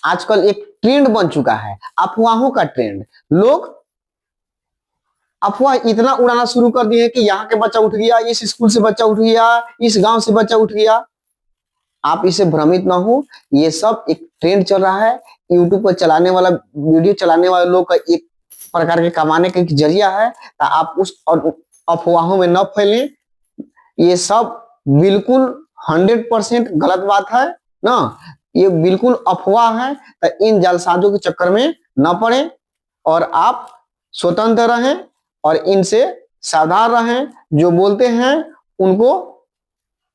आजकल एक ट्रेंड बन चुका है, अफवाहों का ट्रेंड। लोग अफवाह इतना उड़ाना शुरू कर दिए कि यहाँ के बच्चा उठ गया, इस स्कूल से बच्चा उठ गया, इस गांव से बच्चा उठ गया। आप इससे भ्रमित ना हो, ये सब एक ट्रेंड चल रहा है। यूट्यूब पर चलाने वाला, वीडियो चलाने वाले लोग का एक प्रकार के कमाने का एक जरिया है। तो आप उस अफवाहों में न फैलें। ये सब बिल्कुल 100% गलत बात है ना, ये बिल्कुल अफवाह है। तो इन जालसाजों के चक्कर में न पड़े और आप स्वतंत्र रहें और इनसे सावधान रहें। जो बोलते हैं उनको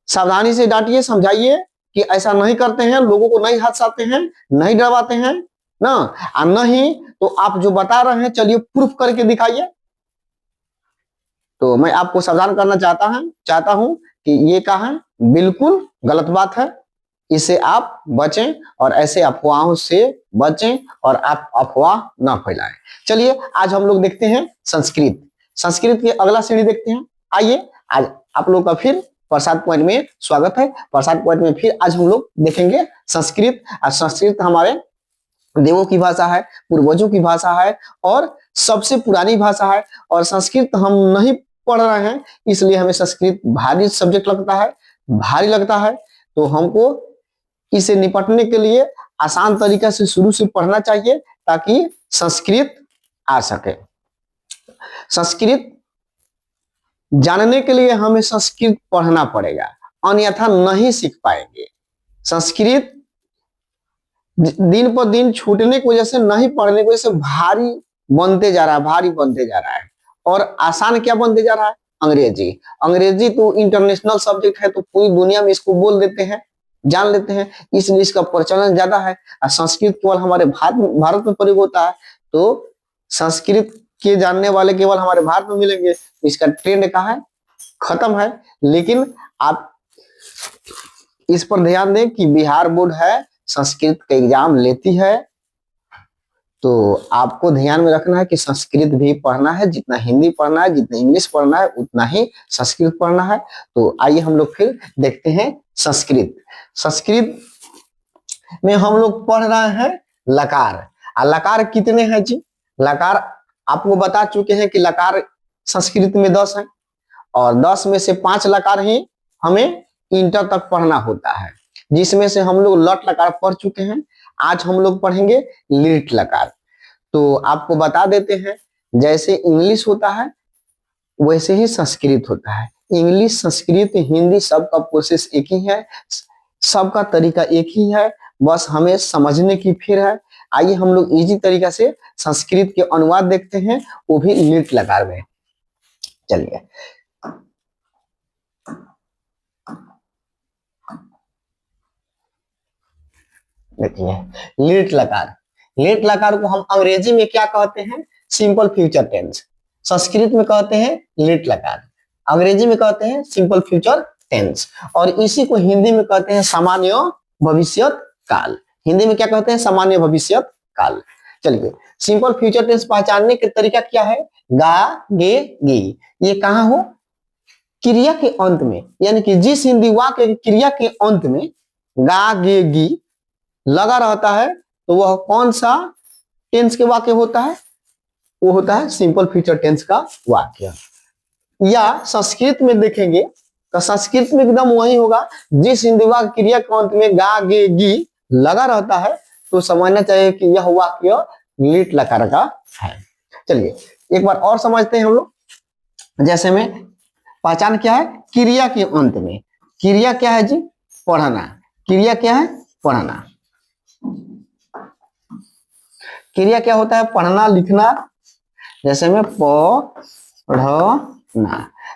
सावधानी से डांटिए, समझाइए कि ऐसा नहीं करते हैं, लोगों को नहीं हंसाते हैं, नहीं डरवाते हैं ना। और नहीं तो आप जो बता रहे हैं चलिए प्रूफ करके दिखाइए। तो मैं आपको सावधान करना चाहता हूं कि ये कहा बिल्कुल गलत बात है। इससे आप बचें और ऐसे अफवाहों से बचें और आप अफवाह ना फैलाएं। चलिए आज हम लोग देखते हैं संस्कृत। संस्कृत की अगला श्रेणी देखते हैं। आइए आज आप लोग का फिर प्रसाद पॉइंट में स्वागत है। प्रसाद पॉइंट में फिर आज हम लोग देखेंगे संस्कृत। संस्कृत हमारे देवों की भाषा है, पूर्वजों की भाषा है और सबसे पुरानी भाषा है। और संस्कृत हम नहीं पढ़ रहे हैं इसलिए हमें संस्कृत भारी सब्जेक्ट लगता है, भारी लगता है। तो हमको इसे निपटने के लिए आसान तरीका से शुरू से पढ़ना चाहिए ताकि संस्कृत आ सके। संस्कृत जानने के लिए हमें संस्कृत पढ़ना पड़ेगा, अन्यथा नहीं सीख पाएंगे। संस्कृत दिन पर दिन छूटने की वजह से, नहीं पढ़ने की वजह से भारी बनते जा रहा है, भारी बनते जा रहा है। और आसान क्या बनते जा रहा है? अंग्रेजी। अंग्रेजी तो इंटरनेशनल सब्जेक्ट है, तो पूरी दुनिया में इसको बोल देते हैं, जान लेते हैं, इसलिए इसका प्रचलन ज्यादा है। और संस्कृत केवल हमारे भारत में प्रयोग होता है, तो संस्कृत के जानने वाले केवल हमारे भारत में मिलेंगे। इसका ट्रेंड कहाँ है? खत्म है। लेकिन आप इस पर ध्यान दें कि बिहार बोर्ड है संस्कृत का एग्जाम लेती है, तो आपको ध्यान में रखना है कि संस्कृत भी पढ़ना है। जितना हिंदी पढ़ना है, जितना इंग्लिश पढ़ना है, उतना ही संस्कृत पढ़ना है। तो आइए हम लोग फिर देखते हैं संस्कृत। संस्कृत में हम लोग पढ़ रहे हैं लकार। लकार कितने हैं जी? लकार आपको बता चुके हैं कि लकार संस्कृत में 10 है और 10 में से 5 लकार ही हमें इंटर तक पढ़ना होता है, जिसमें से हम लोग लट लकार पढ़ चुके हैं। आज हम लोग पढ़ेंगे लिट लकार। तो आपको बता देते हैं, जैसे इंग्लिश होता है वैसे ही संस्कृत होता है। इंग्लिश, संस्कृत, हिंदी सबका प्रोसेस एक ही है, सबका तरीका एक ही है, बस हमें समझने की फिर है। आइए हम लोग इजी तरीका से संस्कृत के अनुवाद देखते हैं, वो भी लिट लकार में। चलिए देखिए लिट लकार। लिट लकार को हम अंग्रेजी में क्या कहते हैं? Simple future tense. संस्कृत में कहते हैं लिट लकार, अंग्रेजी में कहते हैं सिंपल फ्यूचर टेंस। और इसी को हिंदी में कहते हैं सामान्य भविष्यत काल। हिंदी में क्या कहते हैं? सामान्य भविष्यत काल। चलिए सिंपल फ्यूचर टेंस पहचानने के तरीका क्या है? गा, गे, गी। ये कहाँ हो? क्रिया के अंत में, यानी कि जिस हिंदी वाक्य की क्रिया के अंत में गा, गे, गी लगा रहता है, तो वह कौन सा टेंस के वाक्य होता है? वो होता है सिंपल फ्यूचर टेंस का वाक्य। या संस्कृत में देखेंगे तो संस्कृत में एकदम वही होगा, जिस हिंदी वाक्य क्रिया के अंत में गा, गे, गी लगा रहता है, तो समझना चाहिए कि यह वाक्य लिट लकार का है। चलिए एक बार और समझते हैं हम लोग। जैसे में पहचान क्या है? क्रिया के अंत में। क्रिया क्या है जी? पढ़ना। क्रिया क्या है? पढ़ना। क्रिया क्या होता है? पढ़ना, लिखना। जैसे में पढ़ना, तो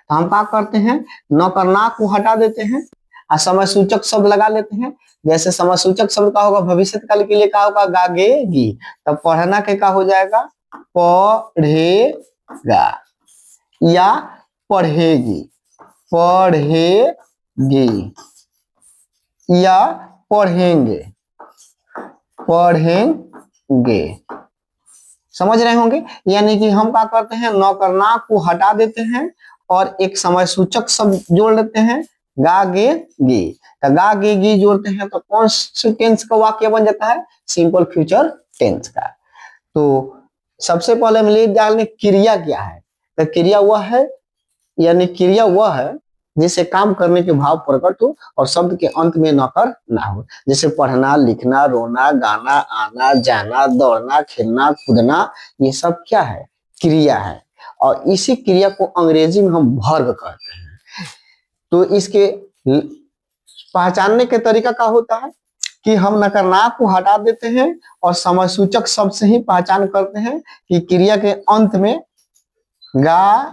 हम क्या करते हैं? न करना को हटा देते हैं और समय सूचक शब्द लगा लेते हैं। जैसे समय सूचक शब्द का होगा भविष्य काल के लिए क्या होगा? गागेगी। तब पढ़ना के क्या हो जाएगा? पढ़ेगा या पढ़ेगी, पढ़ेगी या पढ़ेंगे, पढ़ेंगे। समझ रहे होंगे? यानी कि हम क्या करते हैं? न करना को हटा देते हैं और एक समय सूचक शब्द जोड़ लेते हैं गा गे गी, तो गा गे गी जोड़ते हैं तो कौन से टेंस का वाक्य बन जाता है? सिंपल फ्यूचर टेंस का। तो सबसे पहले हम ले डालने क्रिया क्या है, तो क्रिया वह है, यानी क्रिया वह है जिसे काम करने के भाव प्रकट हो और शब्द के अंत में नकर ना हो, जैसे पढ़ना, लिखना, रोना, गाना, आना, जाना, दौड़ना, खेलना, कूदना, ये सब क्या है? क्रिया है। और इसी क्रिया को अंग्रेजी में हम वर्ब कहते हैं। तो इसके पहचानने के तरीका क्या होता है कि हम नकरनाक को हटा देते हैं और समय सूचक शब्द से ही पहचान करते हैं कि क्रिया के अंत में गा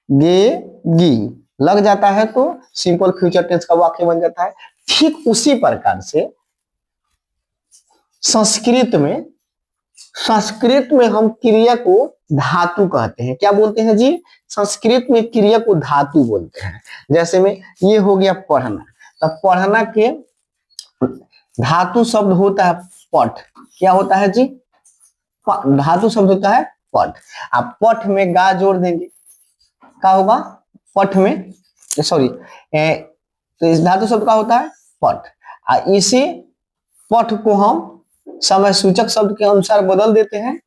गे गी लग जाता है तो सिंपल फ्यूचर टेंस का वाक्य बन जाता है। ठीक उसी प्रकार से संस्कृत में हम क्रिया को धातु कहते हैं। क्या बोलते हैं जी? संस्कृत में क्रिया को धातु बोलते हैं। जैसे में ये हो गया पढ़ना, तो पढ़ना के धातु शब्द होता है पठ। क्या होता है जी? धातु शब्द होता है पठ। आप पठ में गा जोड़ देंगे, क्या होगा? पठ में, सॉरी, तो इस धातु शब्द का होता है पठ। इसी पठ को हम समय सूचक शब्द के अनुसार बदल देते हैं,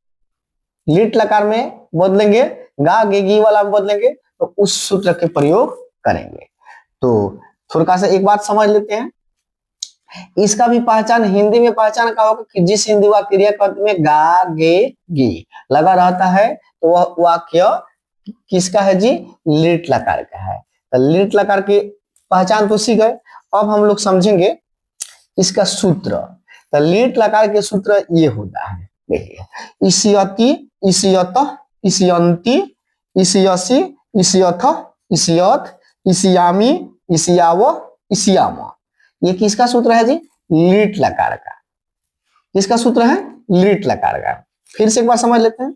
लिट लकार में बदलेंगे, गा गे गी वाला में बदलेंगे, तो उस सूत्र के प्रयोग करेंगे। तो थोड़ा सा एक बात समझ लेते हैं, इसका भी पहचान हिंदी में पहचान का होगा कि जिस हिंदी वाक्य क्रिया के अंत में गा गे गी लगा रहता है तो वह वाक्य किसका है जी? लिट लकार का है। तो लिट लकार की पहचान तो सीख गए, अब हम लोग समझेंगे इसका सूत्र। तो लिट लकार के सूत्र ये होता है, देखिए, इसियति, इसियत, इसियंती, इसियसि, इसियथ, इसियत, इसियामी, इसियाव, इसियाम। ये किसका सूत्र है जी? लिट लकार का। किसका सूत्र है? लिट लकार का। फिर से एक बार समझ लेते हैं।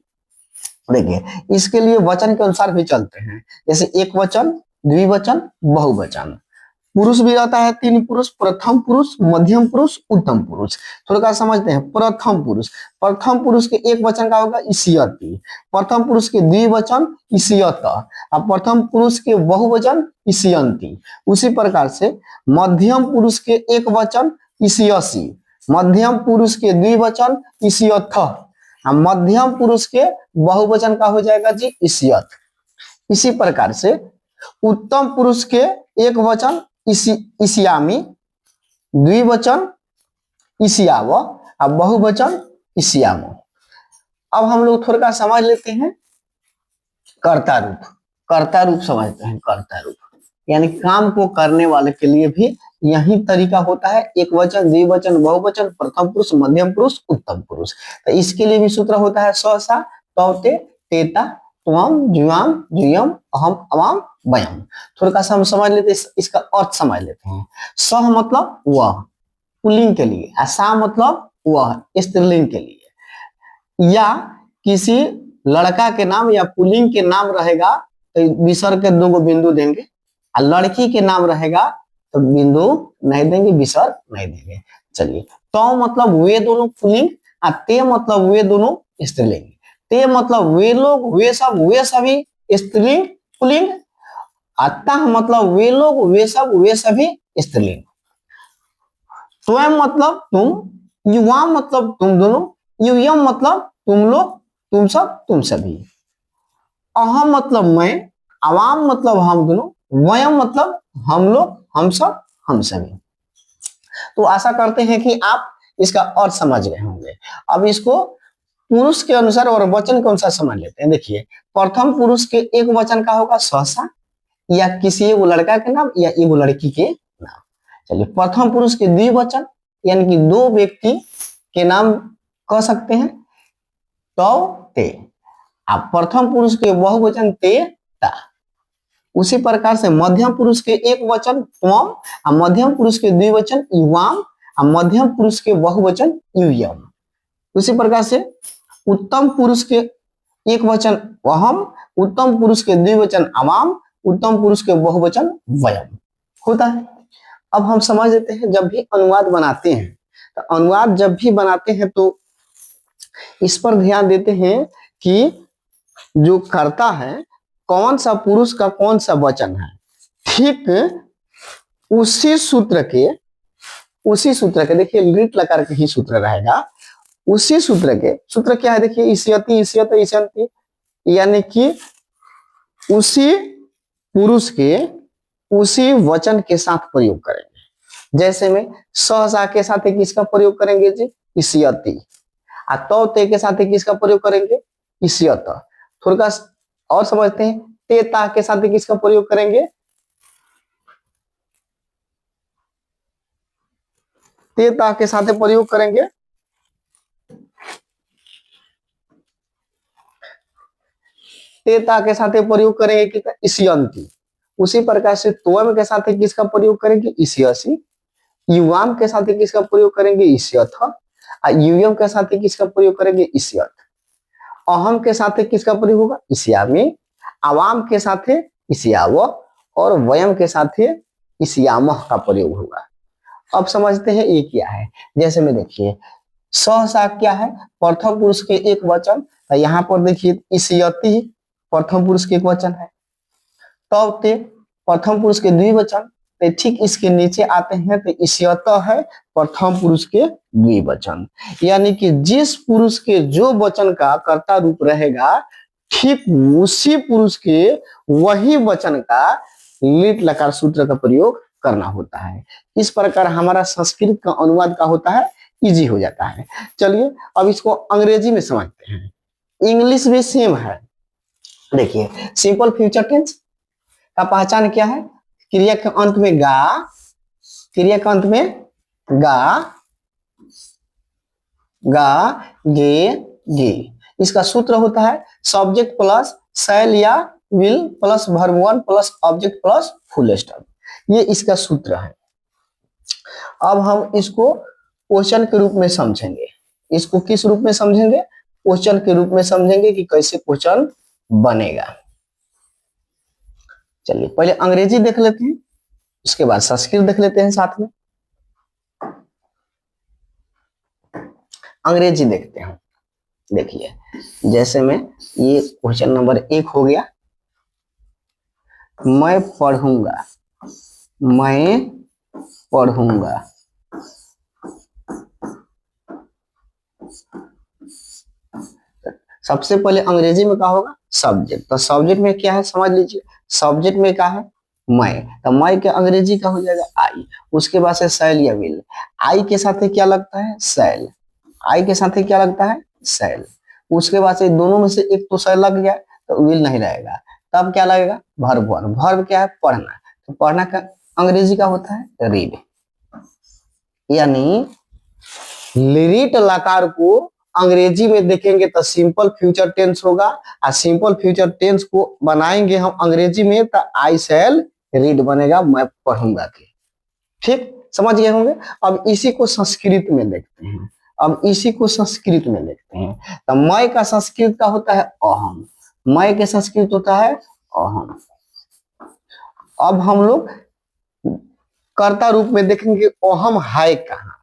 देखिए, इसके लिए वचन के अनुसार भी चलते हैं, जैसे एक वचन, द्विवचन, बहुवचन। पुरुष भी रहता है 3 पुरुष, प्रथम पुरुष, मध्यम पुरुष, उत्तम पुरुष। थोड़ा समझते हैं। प्रथम पुरुष के एक वचन का होगा इसियति, प्रथम पुरुष के द्विवचन इसियत, और प्रथम पुरुष के बहुवचन इसियंती। उसी प्रकार से मध्यम पुरुष के एक वचन इसियसि, मध्यम पुरुष के द्विवचन इसियथ, मध्यम पुरुष के बहुवचन का हो जाएगा जी इसियत। इसी प्रकार से उत्तम पुरुष के एक वचन इसियामी, द्विवचन इसियाव, और बहुवचन इसियाम। अब हम लोग थोड़ा समझ लेते हैं कर्ता रूप। कर्ता रूप समझते हैं। कर्ता रूप यानी काम को करने वाले के लिए भी यही तरीका होता है, एक वचन, द्विवचन, बहुवचन, प्रथम पुरुष, मध्यम पुरुष, उत्तम पुरुष। तो इसके लिए भी सूत्र होता है सहसा, तौते, तेता, त्वम, जुआम, जुयम, अहम, अवाम, वयम। थोड़ा सा हम समझ लेते हैं, इसका अर्थ समझ लेते हैं। सह मतलब वह, पुल्लिंग के लिए, और सा मतलब वह, स्त्रीलिंग के लिए। या किसी लड़का के नाम या पुल्लिंग के नाम रहेगा तो विसर्ग के 2 बिंदु देंगे, और लड़की के नाम रहेगा तो बिंदु नहीं देंगे, विसर्ग नहीं देंगे। चलिए, तो मतलब वे दोनों पुल्लिंग, और ते मतलब वे दोनों स्त्रीलिंग। ते मतलब वे लोग, वे सब, वे सभी स्त्रीलिंग पुल्लिंग। अतः मतलब वे लोग, वे सब, वे सभी स्त्रीलिंग। स्वयं मतलब तुम, युवा मतलब तुम दोनों, युयम मतलब तुम लोग, तुम सब, तुम सभी। अहम मतलब मैं, अवाम मतलब हम दोनों, वयम मतलब हम लोग, हम सब, हम सभी। तो आशा करते हैं कि आप इसका अर्थ समझ गए होंगे। अब इसको पुरुष के अनुसार और वचन के अनुसार समझ लेते हैं। देखिए, प्रथम पुरुष के एक वचन का होगा सहसा, या किसी एगो लड़का के नाम या एगो लड़की के नाम। चलिए, प्रथम पुरुष के द्विवचन यानी कि 2 व्यक्ति के नाम कह सकते हैं, तो ते। आप प्रथम पुरुष के बहुवचन ते, ता। उसी प्रकार से मध्यम पुरुष के एक वचन त्वम, और मध्यम पुरुष के द्विवचन युवाम, और मध्यम पुरुष के बहुवचन युयम। उसी प्रकार से उत्तम पुरुष के एक वचन अहम, उत्तम पुरुष के द्विवचन अवाम, उत्तम पुरुष के बहुवचन वयम होता है। अब हम समझ लेते हैं, जब भी अनुवाद बनाते हैं, तो अनुवाद जब भी बनाते हैं तो इस पर ध्यान देते हैं कि जो कर्ता है कौन सा पुरुष का कौन सा वचन है। ठीक उसी सूत्र के देखिए लिट लकार के ही सूत्र रहेगा। उसी सूत्र के सूत्र क्या है देखिए, इष्यति इष्यत इष्यन्ति, यानी कि उसी पुरुष के उसी वचन के साथ प्रयोग करेंगे। जैसे में सहसा के साथ किसका प्रयोग करेंगे जी, इष्यति, और ते के साथ किसका प्रयोग करेंगे, इष्यत। थोड़ा और समझते हैं, तेता के साथ किसका प्रयोग करेंगे, तेता के साथ प्रयोग करेंगे तेता के साथ प्रयोग करेंगे किसका, इष्यन्ति। उसी प्रकार से त्वम के साथ किसका प्रयोग करेंगे, इष्यसि। युवाम के साथ किसका प्रयोग करेंगे, इष्यथ। यूयम के साथ किसका प्रयोग करेंगे, इष्यथ। अहम के साथ किसका प्रयोग होगा, इष्यामि। अवाम के साथ इष्याव, और वयम के साथ इष्यामः का प्रयोग होगा। अब समझते हैं ये क्या है। जैसे में देखिए सहसा क्या है, प्रथम पुरुष के एक वचन, तो यहाँ पर देखिए इष्यति प्रथम पुरुष के एक वचन है। तब ते प्रथम पुरुष के द्विवचन, तो ठीक इसके नीचे आते हैं तो इष्यत है प्रथम पुरुष के द्विवचन। यानी कि जिस पुरुष के जो वचन का कर्ता रूप रहेगा, ठीक उसी पुरुष के वही वचन का लिट लकार सूत्र का प्रयोग करना होता है। इस प्रकार हमारा संस्कृत का अनुवाद का होता है, इजी हो जाता है। चलिए अब इसको अंग्रेजी में समझते हैं। इंग्लिश भी सेम है। देखिए सिंपल फ्यूचर टेंस का पहचान क्या है, क्रिया के अंत में गा, क्रिया के अंत में गा, गा गे गे। इसका सूत्र होता है सब्जेक्ट प्लस शैल या will plus verb one plus object plus full stop. ये इसका सूत्र है। अब हम इसको क्वेश्चन के रूप में समझेंगे। इसको किस रूप में समझेंगे, क्वेश्चन के रूप में समझेंगे कि कैसे क्वेश्चन बनेगा। चलिए पहले अंग्रेजी देख लेते हैं, उसके बाद संस्कृत देख लेते हैं साथ में। अंग्रेजी देखते हैं। देखिए जैसे में ये क्वेश्चन नंबर 1 हो गया, मैं पढ़ूंगा, मैं पढ़ूंगा। सबसे पहले अंग्रेजी में क्या होगा, सब्जेक्ट। तो सब्जेक्ट में क्या है समझ लीजिए, सब्जेक्ट में क्या है, मैं, तो मैं के अंग्रेजी का हो जाएगा आई। उसके बाद से शैल या विल, आई के साथ क्या लगता है, शैल। आई के साथ क्या लगता है, शैल। उसके बाद से दोनों में से एक तो शैल लग गया तो विल नहीं रहेगा, तब क्या लगेगा, वर्ब वन। वर्ब क्या है, पढ़ना। तो पढ़ना का अंग्रेजी का होता है रीड। यानी लिरिट लकार को अंग्रेजी में देखेंगे तो सिंपल फ्यूचर टेंस होगा, और सिंपल फ्यूचर टेंस को बनाएंगे हम अंग्रेजी में तो आई शैल रीड बनेगा, मैं पढ़ूंगा के। ठीक समझ गए होंगे। अब इसी को संस्कृत में देखते हैं। अब इसी को संस्कृत में देखते हैं। तो मैं का संस्कृत का होता है अहम, मैं के संस्कृत होता है अहम। अब हम लोग कर्ता रूप में देखेंगे अहम है कहाँ,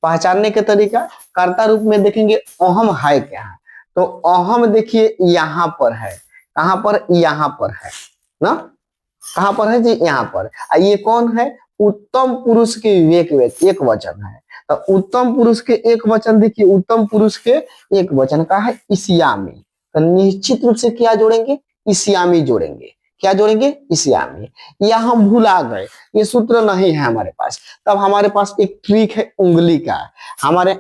पहचानने के तरीका कर्ता रूप में देखेंगे अहम है क्या है। तो अहम देखिए यहाँ पर है, कहां पर, यहाँ पर है ना, कहां पर है जी, यहाँ पर। ये कौन है, उत्तम पुरुष के विवेक एक वचन है। तो उत्तम पुरुष के एक वचन देखिए, उत्तम पुरुष के एक वचन का है इष्यामि। तो निश्चित रूप से क्या जोड़ेंगे, इष्यामि जोड़ेंगे। क्या जोड़ेंगे, इष्यामि। यह हम भुला गए, ये सूत्र नहीं है हमारे पास। तब हमारे पास एक ट्रिक है उंगली का, हमारे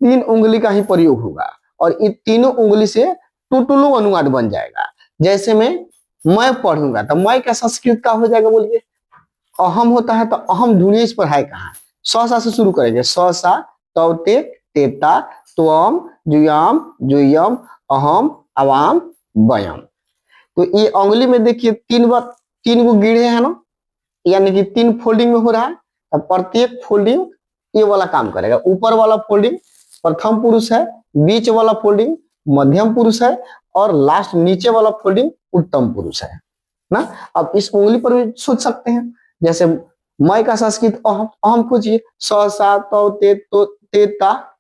3 उंगली का ही प्रयोग होगा, और ये तीनों उंगली से टुटुलु अनुवाद बन जाएगा। जैसे में मैं पढ़ूंगा, तो मैं का संस्कृत का हो जाएगा, बोलिए अहम होता है। तो अहम ढूंढिए इस पर है कहाँ, सा से शुरू करेंगे, सा तौते तेता त्वम जुयाम जुयम अहम अवाम वयम। तो ये उंगली में देखिए 3 गो गिढ़े हैं ना, यानी कि 3 फोल्डिंग में हो रहा है। अब प्रत्येक फोल्डिंग ये वाला काम करेगा। ऊपर वाला फोल्डिंग प्रथम पुरुष है, बीच वाला फोल्डिंग मध्यम पुरुष है, और लास्ट नीचे वाला फोल्डिंग उत्तम पुरुष है ना। अब इस उंगली पर भी सोच सकते हैं। जैसे मैं का संस्कृत अहम खोजिए, सा तौ ते तो तेता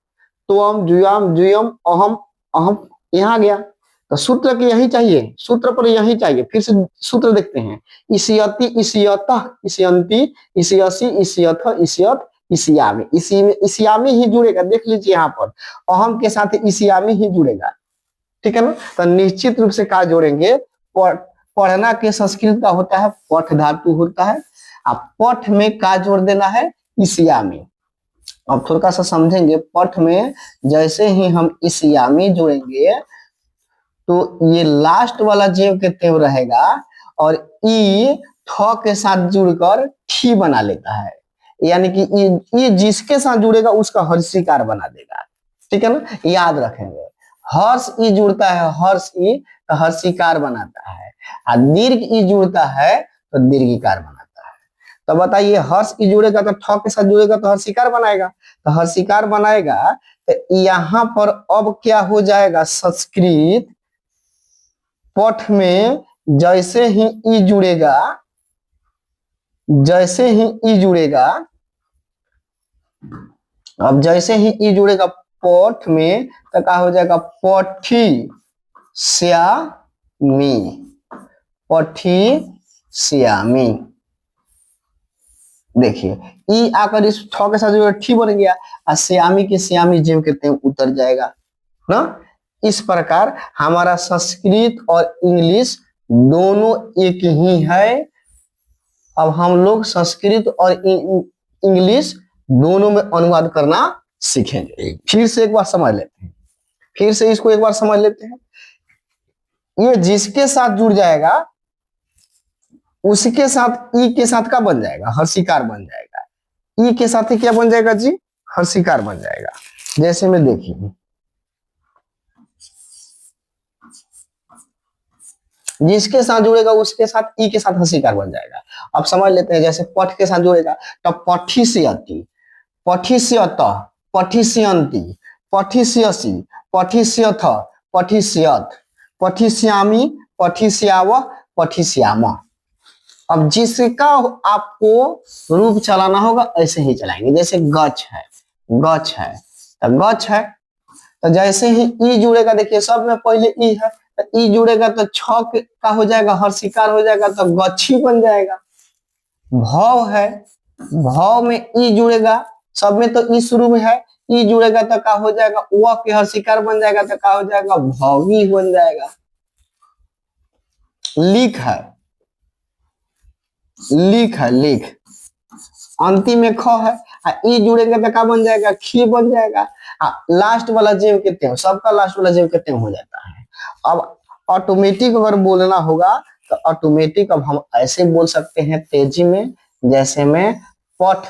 त्वम जुयाम जुयम अहम अहम, यहाँ गया। तो सूत्र की यही चाहिए, सूत्र पर यही चाहिए। फिर से सूत्र देखते हैं, इसियति इसियतः इसियंती इसियसी इसियथ इसियत इसियामी। इसी में इसियामी ही जुड़ेगा, देख लीजिए यहाँ पर अहम के साथ इसियामी ही जुड़ेगा, ठीक है ना। तो निश्चित रूप से क्या जोड़ेंगे, पढ़ना के संस्कृत का होता है पठ धातु होता है, अब पठ में का जोड़ देना है, इसियामी। अब थोड़ा सा समझेंगे, पठ में जैसे ही हम इसियामी जोड़ेंगे तो ये लास्ट वाला जेव के तेव रहेगा और ई ठ के साथ जुड़कर ठी बना लेता है, यानी कि ये जिसके साथ जुड़ेगा उसका हर्षिकार बना देगा, ठीक है ना। याद रखेंगे, हर्ष ई जुड़ता है, हर्ष ई तो हर्षिकार बनाता है, और दीर्घ ई जुड़ता है तो दीर्घिकार बनाता है। तो बताइए, हर्ष ई जुड़ेगा तो ठ के साथ जुड़ेगा तो हर्षिकार बनाएगा, तो हर्षिकार बनाएगा तो यहाँ पर अब क्या हो जाएगा, संस्कृत पठ में जैसे ही ई जुड़ेगा, जैसे ही ई जुड़ेगा, अब जैसे ही ई जुड़ेगा पठ में तो क्या हो जाएगा, पठी श्यामी, पठी श्यामी। देखिए ई आकर इस ठ के साथ जो ठी बन गया और श्यामी के श्यामी जीव के तेव उतर जाएगा ना। इस प्रकार हमारा संस्कृत और इंग्लिश दोनों एक ही है। अब हम लोग संस्कृत और इंग्लिश दोनों में अनुवाद करना सीखेंगे। फिर से एक बार समझ लेते हैं, फिर से इसको एक बार समझ लेते हैं। ये जिसके साथ जुड़ जाएगा उसके साथ ई के साथ का बन जाएगा, हर्षिकार बन जाएगा। ई के साथ ही क्या बन जाएगा जी, हर्षिकार बन जाएगा। जैसे में देखिए, जिसके साथ जुड़ेगा उसके साथ ई के साथ हर्षिकार बन जाएगा। अब समझ लेते हैं, जैसे पठ के साथ जुड़ेगा तो पठिष्यति, पठिष्यत, पठिष्यन्ति, पठिष्यसि, पठिष्यथ, पठिष्यत, पठिष्यामि, पठिष्याव, पठिष्याम। अब जिसका आपको रूप चलाना होगा ऐसे ही चलाएंगे। जैसे गच है, गच है तो गच है, तो जैसे ही ई जुड़ेगा, देखिए सब में पहले ई है, तो ई जुड़ेगा तो छ का हो जाएगा, हर्षिकार हो जाएगा तो गच्छी बन जाएगा। भव है, भव में ई जुड़ेगा, सब में तो ई शुरू में है, ई जुड़ेगा तो क्या हो जाएगा, व के हर्षिकार बन जाएगा तो क्या हो जाएगा, भवी बन जाएगा। लिख है, लिख है, लिख, अंतिम में ख है, ई जुड़ेगा तो क्या बन जाएगा, खी बन जाएगा। लास्ट वाला जेव के त्यों, सबका लास्ट वाला जेव के त्यों हो जाता है। अब ऑटोमेटिक अगर बोलना होगा तो ऑटोमेटिक अब हम ऐसे बोल सकते हैं तेजी में, जैसे में पठ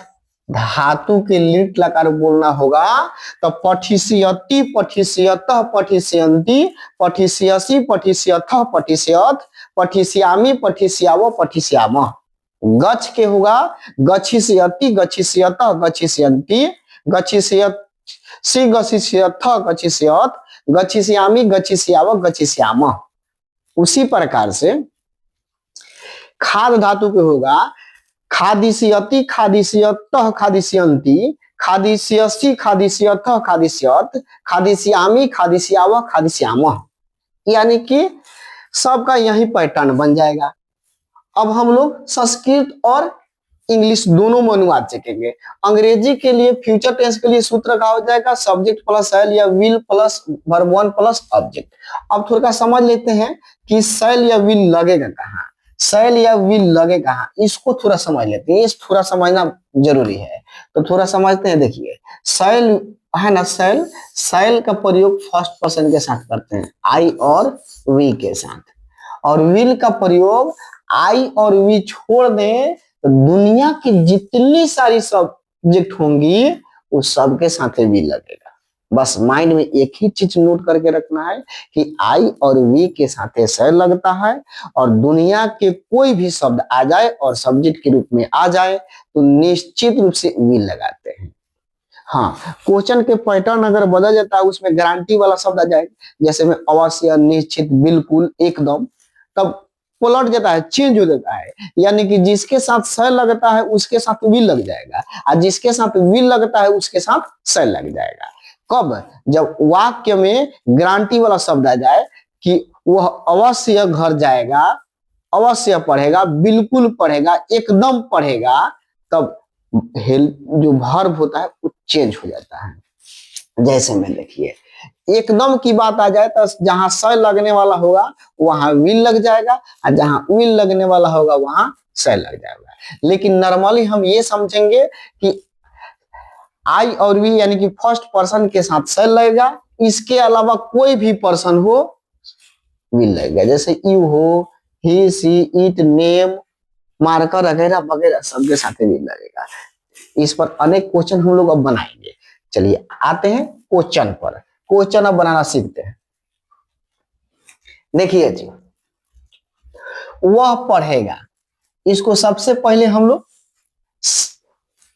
धातु के लिट लकार बोलना होगा तो पठिष्यति, पठिष्यतः, पठिष्यन्ति, पठिष्यसि, पठिष्यथ, पठिष्यत, पठिष्यामि, पठिष्याव, पठिष्याम। गच्छ के होगा गच्छिष्यति, गच्छिष्यतः, गच्छिष्यन्ति, गच्छिष्यसि, गच्छिष्यथ, गच्छिष्यत, गच्छिष्यामि, गच्छिष्याव, गच्छिष्याम। उसी प्रकार से खाद धातु के होगा खादिष्यति, खादिष्यतः, खादिष्यन्ति, खादिष्यसि, खादिष्यथ, खादिष्यत, खादिष्यामि, खादिष्याव, खादिष्याम। यानी कि सबका यही पैटर्न बन जाएगा। अब हम लोग संस्कृत और इंग्लिश दोनों में अनुवाद सीखेंगे। अंग्रेजी के लिए फ्यूचर टेंस के लिए सूत्र का हो जाएगा सब्जेक्ट प्लस शैल या will plus verb one plus object. अब थोड़ा समझ लेते हैं कि शैल या विल लगेगा कहाँ, शैल या विल लगे कहाँ, इसको थोड़ा समझ लेते हैं। इस थोड़ा समझना जरूरी है, तो थोड़ा समझते हैं। देखिए शैल है ना, शैल, शैल का प्रयोग फर्स्ट पर्सन के साथ करते हैं, आई और वी के साथ, और विल का प्रयोग आई और वी छोड़ दें तो दुनिया की जितनी सारी सब्जेक्ट होंगी उस सब के साथ भी लगेगा। बस माइंड में एक ही चीज नोट करके रखना है कि आई और वी के साथ शैल लगता है, और दुनिया के कोई भी शब्द आ जाए और सब्जेक्ट के रूप में आ जाए तो निश्चित रूप से वी लगाते हैं। हाँ, क्वेश्चन के पैटर्न अगर बदल जाता है, उसमें गारंटी वाला शब्द आ जाए, जैसे में अवश्य, निश्चित, बिल्कुल, एकदम, तब पलट जाता है, चेंज हो जाता है। यानी कि जिसके साथ शैल लगता है उसके साथ विल लग जाएगा, और जिसके साथ विल लगता है उसके साथ शैल लग जाएगा। कब? जब वाक्य में गारंटी वाला शब्द आ जाए, कि वह अवश्य घर जाएगा, अवश्य पढ़ेगा, बिल्कुल पढ़ेगा, एकदम पढ़ेगा, तब जो वर्ब होता है वो चेंज हो जाता है। जैसे में देखिए, एकदम की बात आ जाए तो जहां स लगने वाला होगा वहां विल लग जाएगा, और जहां विल लगने वाला होगा वहां स लग जाएगा। लेकिन नॉर्मली हम ये समझेंगे कि आई और वी यानी कि फर्स्ट पर्सन के साथ स लगेगा, इसके अलावा कोई भी पर्सन हो विल लगेगा। जैसे यू हो, ही, सी, इट, नेम, मार्कर वगैरह वगैरह सबके साथ विल लगेगा। इस पर अनेक क्वेश्चन हम लोग अब बनाएंगे। चलिए आते हैं क्वेश्चन पर। क्वेश्चन अब बनाना सीखते हैं। देखिए जी, वह पढ़ेगा, इसको सबसे पहले हम लोग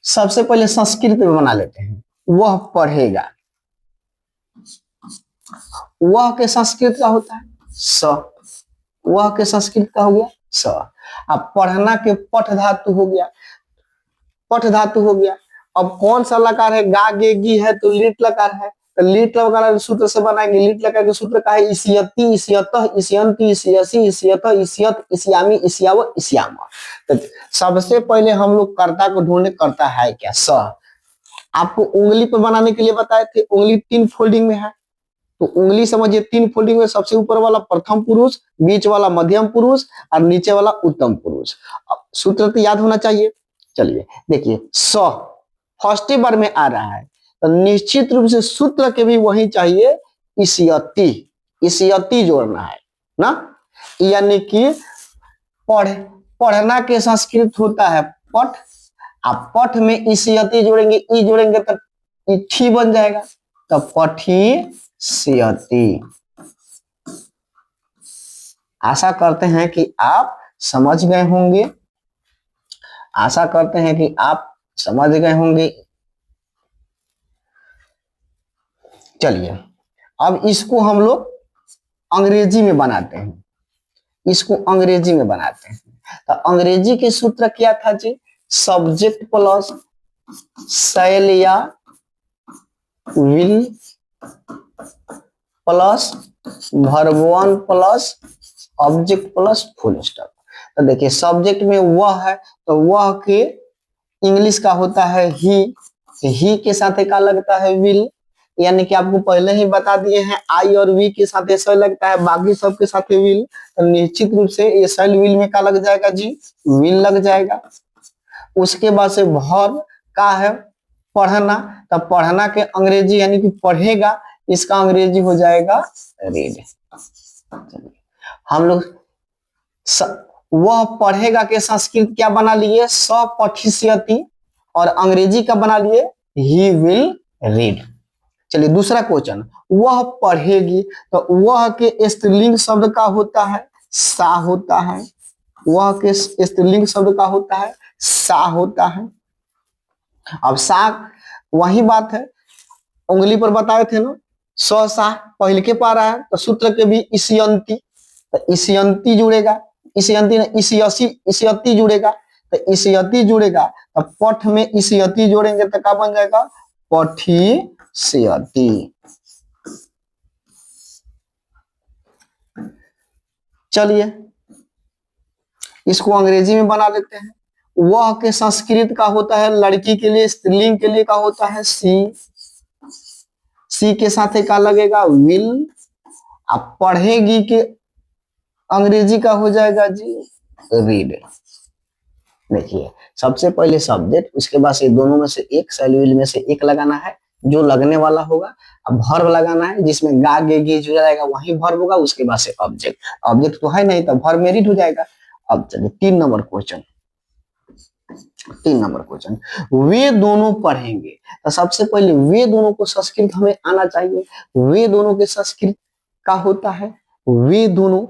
सबसे पहले संस्कृत में बना लेते हैं। वह पढ़ेगा, वह के संस्कृत का होता है स, वह के संस्कृत का हो गया स। अब पढ़ना के पठ धातु हो गया, पठ धातु हो गया। अब कौन सा लकार है, गा गे गी है तो लीट लकार है, तो लीट लकार सूत्र से बनाएंगे। लीट लकार के सूत्र का है इसियति, इसियतः, इसियंति, इसियसि, इसियतः, इसियत, इसियामी, इसियाव, इसियामा। तो सबसे पहले हम लोग कर्ता को ढूंढने, कर्ता है क्या, स। आपको उंगली पर बनाने के लिए बताए थे, उंगली 3 फोल्डिंग में है, तो उंगली समझिए 3 फोल्डिंग में, सबसे ऊपर वाला प्रथम पुरुष, बीच वाला मध्यम पुरुष और नीचे वाला उत्तम पुरुष। अब सूत्र तो याद होना चाहिए। चलिए देखिए, स फर्स्ट बार में आ रहा है तो निश्चित रूप से सूत्र के भी वही चाहिए, इसियति, इसियति जोड़ना है ना। यानी कि पढ़ना के संस्कृत होता है पठ, आप पठ में इसियति जोड़ेंगे, ई जोड़ेंगे तो इठी बन जाएगा, तो पठी सियति। आशा करते हैं कि आप समझ गए होंगे, आशा करते हैं कि आप समझ गए होंगे। चलिए अब इसको हम लोग अंग्रेजी में बनाते हैं, इसको अंग्रेजी में बनाते हैं। तो अंग्रेजी के सूत्र क्या था जी, सब्जेक्ट प्लस शैल या will plus verb one plus object plus full stop. तो देखिए सब्जेक्ट में वह है, तो वह के इंग्लिश का होता है ही के साथ क्या लगता है विल, यानी कि आपको पहले ही बता दिए हैं आई और वी के साथ ऐसा लगता है, बाकी सब के साथ विल, तो निश्चित रूप से ये शैल विल में क्या लग जाएगा जी, विल लग जाएगा। उसके बाद से वर्ब का है पढ़ना, तो पढ़ना के अंग्रेजी यानी कि पढ़ेगा, इसका अंग्रेजी हो जाएगा रीड। हम लोग वह पढ़ेगा के संस्कृत क्या बना लिए, सपठिष्यति, और अंग्रेजी का बना लिए ही विल रीड। चलिए दूसरा क्वेश्चन, वह पढ़ेगी, तो वह के स्त्रीलिंग शब्द का होता है सा होता है, वह के स्त्रीलिंग शब्द का होता है सा होता है। अब सा वही बात है, उंगली पर बताए थे ना, स सा पहले के पा रहा है, तो सूत्र के भी इसियंती, तो इसियंती जुड़ेगा, इसियंती ने इसियसी, इसियती जुड़ेगा, तो इसियती जुड़ेगा, तो पठ में इसियती जोड़ेंगे तो क्या बन जाएगा, पठी सियती। चलिए इसको अंग्रेजी में बना लेते हैं। वह के संस्कृत का होता है लड़की के लिए, स्त्रीलिंग के लिए का होता है सी, सी के साथ क्या लगेगा विल। अब पढ़ेगी के अंग्रेजी का हो जाएगा जी रीड। देखिए सबसे पहले सब्जेक्ट, उसके बाद से दोनों में से एक, शैल विल में से एक लगाना है जो लगने वाला होगा। अब वर्ब लगाना है जिसमें गा गे गे जुड़ा रहेगा वही वर्ब होगा, उसके बाद से ऑब्जेक्ट, ऑब्जेक्ट तो है नहीं तो वर्ब में रीड हो जाएगा। अब चलिए 3 नंबर क्वेश्चन, 3 नंबर क्वेश्चन, वे दोनों पढ़ेंगे, तो सबसे पहले वे दोनों को संस्कृत हमें आना चाहिए। वे दोनों के संस्कृत का होता है वे दोनों,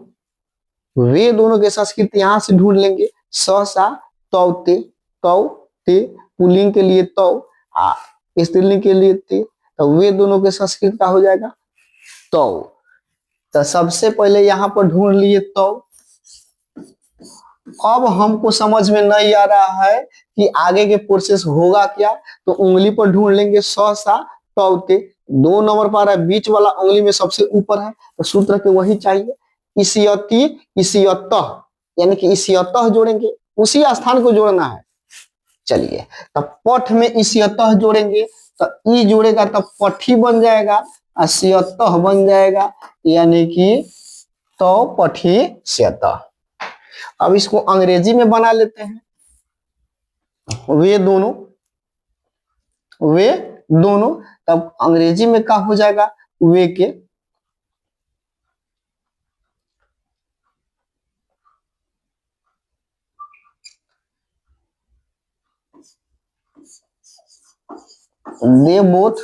वे दोनों के संस्कृत यहां से ढूंढ लेंगे, स सा तौ ते, तौ ते पुल्लिंग के लिए तौ, स्त्रीलिंग के लिए ते, तो वे दोनों के संस्कृत का हो जाएगा तौ। तो सबसे पहले यहां पर ढूंढ लिए तौ। अब हमको समझ में नहीं आ रहा है कि आगे के प्रोसेस होगा क्या, तो उंगली पर ढूंढ लेंगे स सा तौते, 2 नंबर पर आ रहा है, बीच वाला उंगली में सबसे ऊपर है, तो सूत्र के वही चाहिए। इसियती इसियतः, यानी कि इसियतः जोड़ेंगे, उसी स्थान को जोड़ना है। चलिए, तब पठ में इसियतः जोड़ेंगे, तो ई जोड़ेगा तब पठी बन जाएगा, असियतः बन जाएगा, यानी कि तो पठी स्यतः। अब इसको अंग्रेजी में बना लेते हैं। वे दोनों, वे दोनों, तब अंग्रेजी में क्या हो जाएगा, वे के, दे बोथ,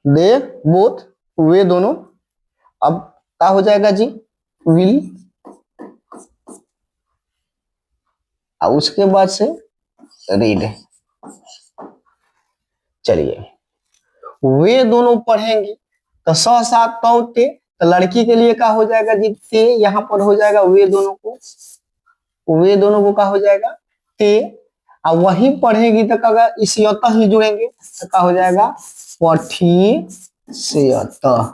दे बोथ, वे दोनों। अब क्या हो जाएगा जी, विल, और उसके बाद से रीड। चलिए, वे दोनों पढ़ेंगे, तो स सात तौ ते, तो लड़की के लिए क्या हो जाएगा जी, ते, यहां पर हो जाएगा वे दोनों को, वे दोनों को क्या हो जाएगा, ते। अब वही पढ़ेगी तो क्या, इसियतः ही जुड़ेंगे, तो क्या हो जाएगा, पठी सियतः।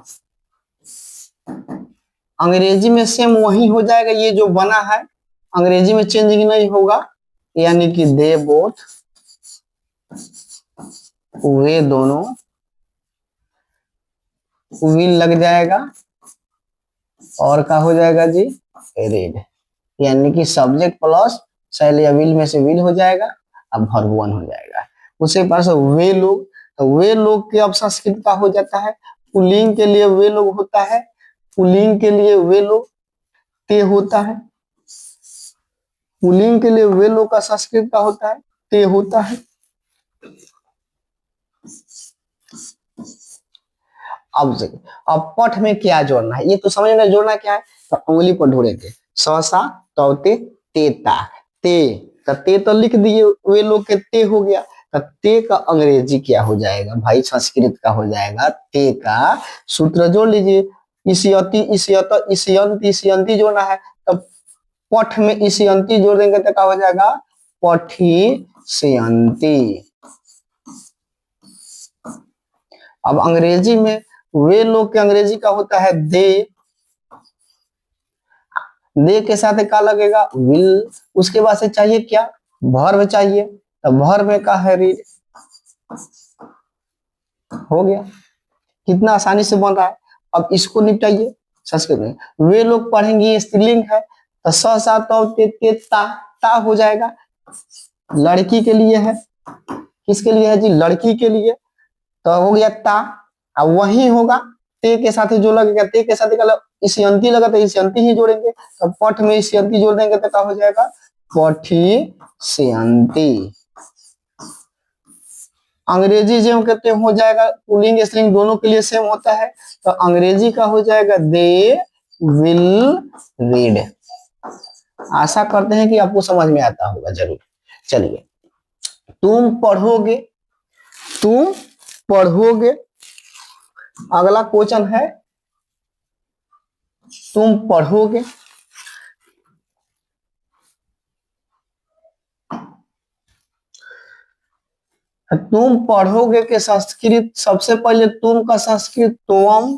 अंग्रेजी में सेम वही हो जाएगा, ये जो बना है अंग्रेजी में चेंजिंग नहीं होगा, यानी कि दे बोथ, वे दोनों, विल लग जाएगा, और क्या हो जाएगा जी, रीड, यानी कि सब्जेक्ट प्लस शैल या विल में से विल हो जाएगा, अब वर्ब वन हो जाएगा। उसी पर से वे लोग, तो वे लोग के अब संस्कृत का हो जाता है, पुल्लिंग के लिए वे लोग होता है, पुल्लिंग के लिए वे लोग ते होता है, पुल्लिंग के लिए वे लोग का संस्कृत का होता है, ते होता है। अब पठ में क्या जोड़ना है, ये तो समझ में, जोड़ना क्या है, तो उंगली पर ढूंढेंगे, सा तौते तेता, ते तो लिख दिए, वे लोग के ते हो गया, तो ते का अंग्रेजी क्या हो जाएगा भाई, संस्कृत का हो जाएगा, ते का सूत्र जोड़ लीजिए, इसियती इसियत इसियंती इसियंती जोड़ना है, तब पठ में इसियंती जोड़ देंगे तो क्या हो जाएगा, पठी सियंती। अब अंग्रेजी में वे लोग के अंग्रेजी का होता है दे के साथ क्या लगेगा, विल, उसके बाद से चाहिए क्या, वर्ब चाहिए, तो वर्ब में क्या है, रीड, हो गया, कितना आसानी से बन रहा है। अब इसको निपटाइए संस्कृत में, वे लोग पढ़ेंगे, स्त्रीलिंग है, तो स सा तौ ते ते ता हो जाएगा, लड़की के लिए है, किसके लिए है जी, लड़की के लिए, तो हो गया ता। अब वही होगा, ते के साथ जो लगेगा, ते के साथ इसियंती लगा तो इसियंती ही जोड़ेंगे, तो पठ में इसियंती जोड़ देंगे तो क्या हो जाएगा, पठी सियंती। अंग्रेजी जेम कहते हैं हो जाएगा, पुल्लिंग स्त्रीलिंग दोनों के लिए सेम होता है, तो अंग्रेजी का हो जाएगा दे विल रीड। आशा करते हैं कि आपको समझ में आता होगा जरूर। चलिए, तुम पढ़ोगे, तुम पढ़ोगे, अगला क्वेश्चन है, तुम पढ़ोगे, तुम पढ़ोगे के संस्कृत, सबसे पहले तुम का संस्कृत तोम,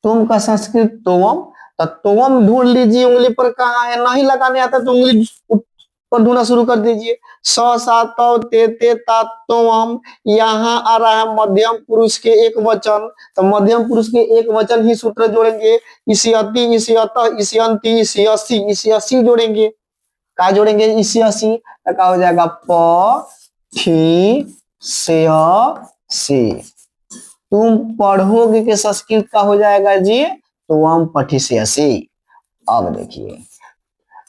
तुम का संस्कृत तोम, तो तोम ढूंढ लीजिए, उंगली पर कहाँ है, नहीं लगाने आता तो उंगली पर ढूंढना शुरू कर दीजिए, स सा तौ ते ता तोम, यहाँ आ रहा है मध्यम पुरुष के एक वचन, तो मध्यम पुरुष के एक वचन ही सूत्र जोड़ेंगे, इसियती इसियतः इसियंती इसियसी इसियसी जोड़ेंगे, क्या जोड़ेंगे, इसियसी, तो क्या हो जाएगा, प ठी सी। तुम पढ़ोगे के संस्कृत का हो जाएगा जी, तो हम पठिष्यसि। अब देखिए,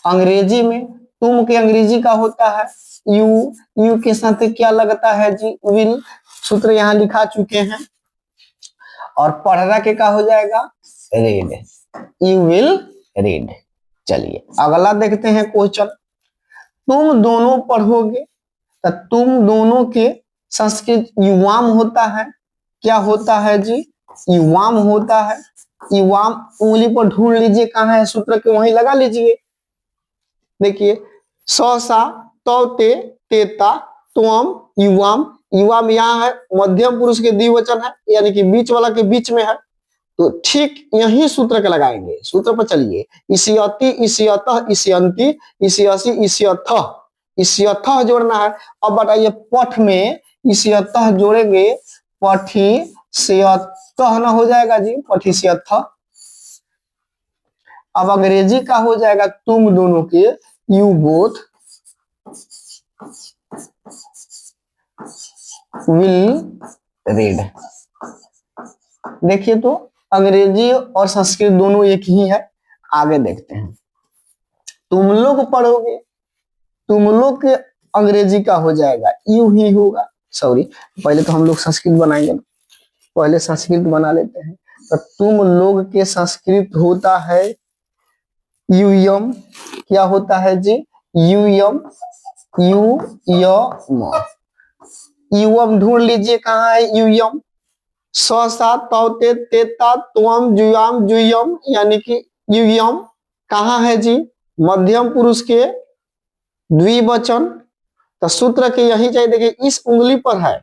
अंग्रेजी में तुम के अंग्रेजी का होता है यू, यू के साथ क्या लगता है जी, विल, सूत्र यहाँ लिखा चुके हैं, और पढ़ना के का हो जाएगा, रीड, यू विल रीड। चलिए अगला देखते हैं क्वेश्चन, तुम दोनों पढ़ोगे, तो तुम दोनों के संस्कृत युवाम होता है, क्या होता है जी, युवाम होता है, युवाम उंगली पर ढूंढ लीजिए कहाँ है, सूत्र के वहीं लगा लीजिए। देखिए, स सा तौ ते तेता त्वम युवाम। युवाम यहाँ है मध्यम पुरुष के द्विवचन है, यानी कि बीच वाला के बीच में है। तो ठीक यही सूत्र के लगाएंगे। सूत्र पर चलिए, इसियति इसियतः इसियंती इसियसी इसियथः। इसियथः जोड़ना है। अब बताइए पठ में इसियतः जोड़ेंगे, पठी सेयतः ना हो जाएगा जी, पठी सेयथः। अब अंग्रेजी का हो जाएगा तुम दोनों के, यू बोथ विल रीड। देखिए तो अंग्रेजी और संस्कृत दोनों एक ही है। आगे देखते हैं, तुम लोग पढ़ोगे, तुम लोग के अंग्रेजी का हो जाएगा यू ही होगा। सॉरी, पहले तो हम लोग संस्कृत बनाएंगे ना, पहले संस्कृत बना लेते हैं। तो तुम लोग के संस्कृत होता है यूयम। क्या होता है जी? यूयम, यूयम। युवम ढूंढ लीजिए कहाँ है यूयम। सा तौते तेता त्वम जुयाम जुयम, यानी कि युयम कहाँ है जी? मध्यम पुरुष के द्विवचन। तो सूत्र के यही चाहिए। देखिए इस उंगली पर है,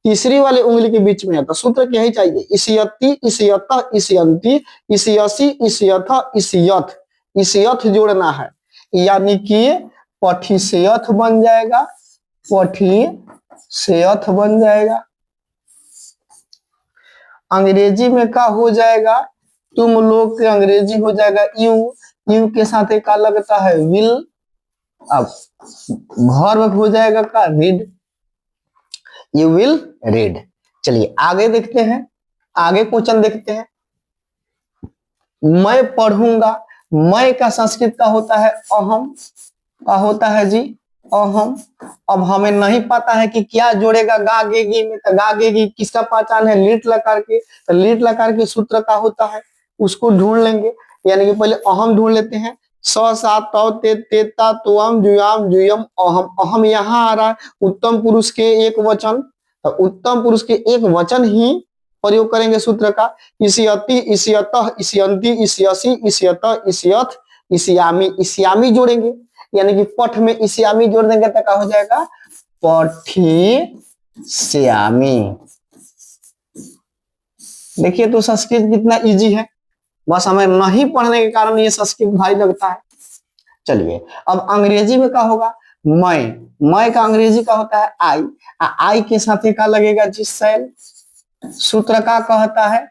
तीसरी वाली उंगली के बीच में है, तो सूत्र के यही चाहिए। इसियति इसियतः इसियंती इसियसी इसियथः इसियथ। इसियथ जोड़ना है, यानी कि पठी सेयथ बन जाएगा, पठी सेयथ बन जाएगा। अंग्रेजी में क्या हो जाएगा? तुम लोग के अंग्रेजी हो जाएगा यू। यू के साथ एक का लगता है विल। अब वर्ब हो जाएगा का रीड, यू विल रीड। चलिए आगे देखते हैं, आगे क्वेश्चन देखते हैं। मैं पढ़ूंगा, मैं का संस्कृत का होता है अहम। का होता है जी अहम। अब हमें नहीं पता है कि क्या जोड़ेगा गागेगी में, तो गागेगी किसका पहचान है? लीट लकार के। तो लीट लकार के सूत्र का होता है, उसको ढूंढ लेंगे। यानी कि पहले अहम ढूंढ लेते हैं। स सा तौ ते तेता त्वम जुयाम जुयम अहम। अहम यहाँ आ रहा है उत्तम पुरुष के एक वचन, तो उत्तम पुरुष के एक वचन ही प्रयोग करेंगे सूत्र का। इसियति इसियतः इसियंती इसियसी इसियतः इसियथ इसियामी। इसियामी जोड़ेंगे, यानी कि पठ में इसियामी जोड़ देंगे तो क्या हो जाएगा? पठी श्यामी। देखिए तो संस्कृत कितना इजी है, बस हमें नहीं पढ़ने के कारण ये संस्कृत भारी लगता है। चलिए अब अंग्रेजी में क्या होगा? मैं का अंग्रेजी का होता है आई। आई के साथ क्या लगेगा जी? शैल। सूत्र का कहता है,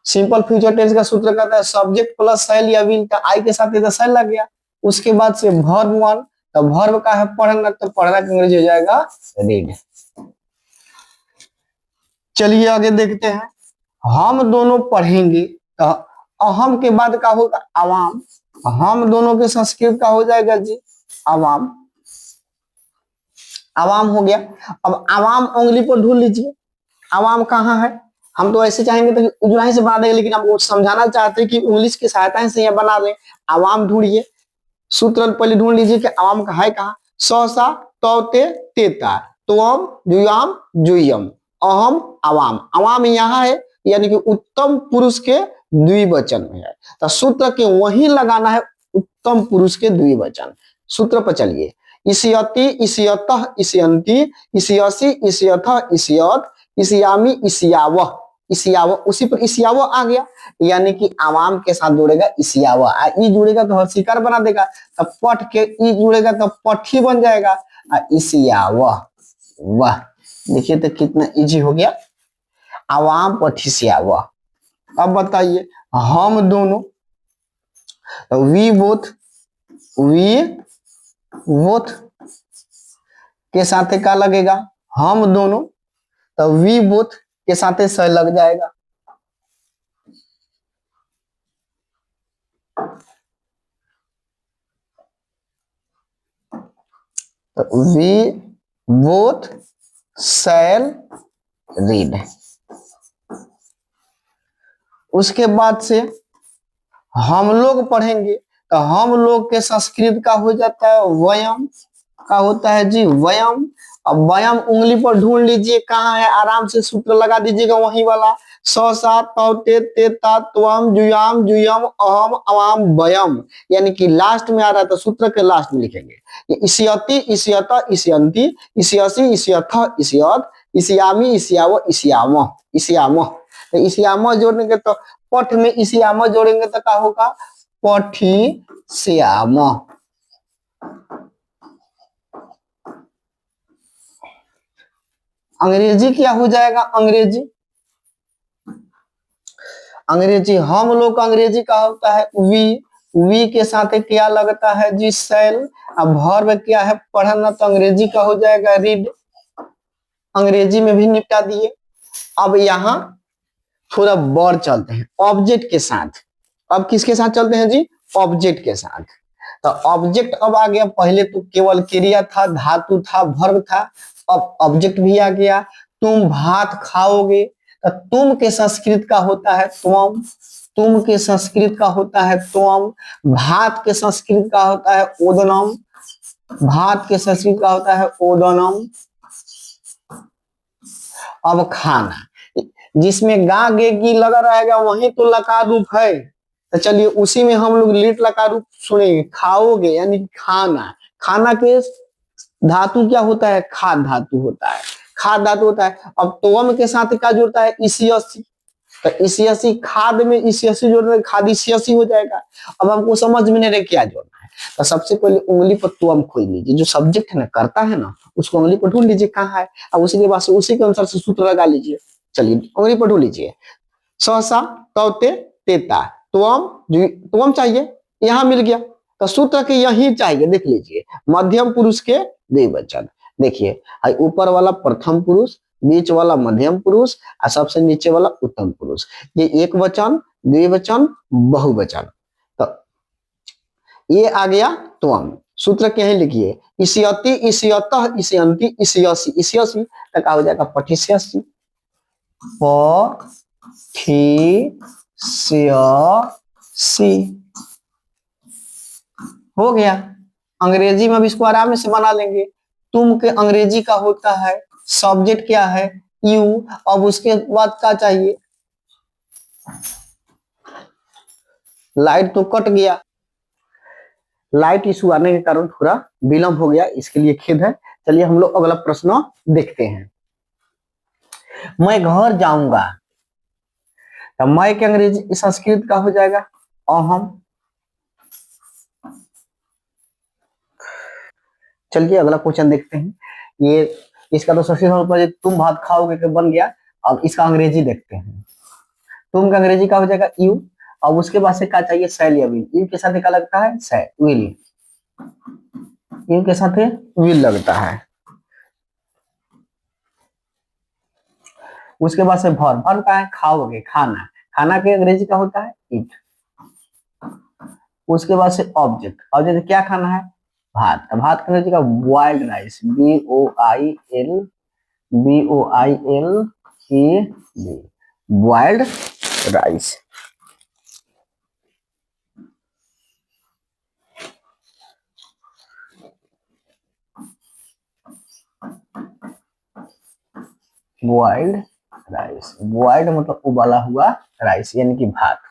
सिंपल फ्यूचर टेंस का सूत्र कहता है सब्जेक्ट प्लस शैल या विल। का आई के साथ शैल लग गया। उसके बाद से वर्ब वन, तो वर्ब का है पढ़ना, तो पढ़ना की अंग्रेजी हो जाएगा रीड। चलिए आगे देखते हैं, हम दोनों पढ़ेंगे, तो अहम के बाद का होगा अवाम। हम दोनों के संस्कृत का हो जाएगा जी अवाम। अवाम हो गया। अब अवाम उंगली पर ढूंढ लीजिए, अवाम कहाँ है? हम तो ऐसे चाहेंगे तो उजराही से बना देंगे, लेकिन हम समझाना चाहते हैं कि इंग्लिश की सहायता से यह बना लें। अवाम ढूंढिए, सूत्र पहले ढूंढ लीजिए कि अवाम का है कहाँ। सा तौते तेता त्वम जुयाम जुयम अहम अवाम। अवाम यहाँ है, यानी कि उत्तम पुरुष के द्विवचन में है, तो सूत्र के वहीं लगाना है उत्तम पुरुष के द्विवचन। सूत्र पर चलिए, इसियति इसियतः इसियंती इसियसी इसियथः इसियथ इसियामी इसियावह। इसियावह, उसी पर इसियावह आ गया, यानी कि आवाम के साथ जुड़ेगा इसियावह। ई जुड़ेगा तो हर्षिकार बना देगा, तब पठ के ई जुड़ेगा तो पठी बन जाएगा इसियावह। वाह, देखिए तो कितना इजी हो गया, आवाम पठी सियावह। अब बताइए हम दोनों, वी बोथ, वी बोथ के साथ क्या लगेगा? हम दोनों, तो वी बोथ के साथ स लग जाएगा। तो वी बोथ शैल रीड। उसके बाद से हम लोग पढ़ेंगे, तो हम लोग के संस्कृत का हो जाता है वयम। क्या होता है जी, वयम। अब वयम उंगली पर ढूंढ लीजिए कहाँ है, आराम से सूत्र लगा दीजिएगा वही वाला, स सा तौ ते ते ता त्वम जुयाम जुयम अहम अवाम वयम, यानी कि लास्ट में आ रहा है तो सूत्र के लास्ट में लिखेंगे। ये इसियति इसियता इसियंती इसियसी इसियथ इसियत इसियामी इसियाव इसियाम इसियाम। तो इसियाम जोड़ेंगे तो पठ में इसियाम जोड़ेंगे तो क्या होगा, पठी श्याम। अंग्रेजी क्या हो जाएगा, अंग्रेजी, अंग्रेजी हम लोग का अंग्रेजी का होता है वी के साथ क्या लगता है जी, सेल। अब वर्ब क्या है, पढ़ना, तो अंग्रेजी का हो जाएगा रीड। अंग्रेजी में भी निपटा दिए। अब यहाँ थोड़ा बढ़ चलते हैं ऑब्जेक्ट के साथ। अब किसके साथ चलते हैं जी, ऑब्जेक्ट के साथ। तो ऑब्जेक्ट अब आ गया, पहले तो केवल क्रिया था, धातु था, वर्ब था, अब ऑब्जेक्ट भी आ गया। तुम भात खाओगे, तो तुम के संस्कृत का होता है त्वम, तुम के संस्कृत का होता है त्वम। भात के संस्कृत का होता है ओदनम, भात के संस्कृत का होता है ओदनम। अब खाना, जिसमें गा गे गी लगा रहेगा वही तो लकार रूप है, तो चलिए उसी में हम लोग लिट लकार रूप सुनेंगे, खाओगे यानी खाना। खाना के धातु क्या होता है, खाद धातु होता है, खाद धातु होता है। अब तोम के साथ क्या जुड़ता है, इसियसी, तो इसियसी खाद में इसियसी जोड़ने खाद इसियसी हो जाएगा। अब हमको समझ में नहीं रहे क्या जोड़ना है, तो सबसे पहले उंगली पर तुम खोज लीजिए, जो सब्जेक्ट है ना, करता है ना, उसको उंगली पर ढूंढ लीजिए कहाँ है, अब उसी के बाद से उसी के अनुसार से सूत्र लगा लीजिए। चलिए उंगली पर ढूंढ लीजिए, सहसा तौते तेता तुम, तुम चाहिए, यहाँ मिल गया, तो सूत्र के यही चाहिए, देख लीजिए मध्यम पुरुष के द्विवचन। देखिए ऊपर वाला प्रथम पुरुष, बीच वाला मध्यम पुरुष और सबसे नीचे वाला उत्तम पुरुष, ये एक वचन, द्विवचन, बहुवचन। तो ये आ गया त्वम, सूत्र के यही लिखिए, इसियति इसियतः इसियंती इसियसी इसियसी, तो क्या हो जाएगा, पठिष्यसि, सी हो गया। अंग्रेजी में भी इसको आराम से बना लेंगे। तुम के अंग्रेजी का होता है सब्जेक्ट क्या है, यू। अब उसके बाद क्या चाहिए, लाइट तो कट गया, लाइट इशू आने के कारण थोड़ा विलंब हो गया, इसके लिए खेद है। चलिए हम लोग अगला प्रश्न देखते हैं। मैं घर जाऊंगा, तो मैं के अंग्रेजी संस्कृत का हो जाएगा अहम। चलिए अगला क्वेश्चन देखते हैं। ये इसका तो सबसे सरल, तुम भात खाओगे के बन गया। अब इसका अंग्रेजी देखते हैं। तुम का अंग्रेजी का हो जाएगा यू। अब उसके बाद से क्या चाहिए, सेल या विल। यू के साथ क्या लगता है, सेल, विल, यू के साथ विल लगता है। उसके बाद से वर्ब, वर्ब का है खाओगे, खाना, खाना के अंग्रेजी का होता है ईट। उसके बाद से ऑब्जेक्ट, ऑब्जेक्ट क्या खाना है, भात, भात का अंग्रेजी का boiled rice, BOILD, boiled rice. Boiled rice, boiled मतलब उबाला हुआ, राइस यानी कि भात।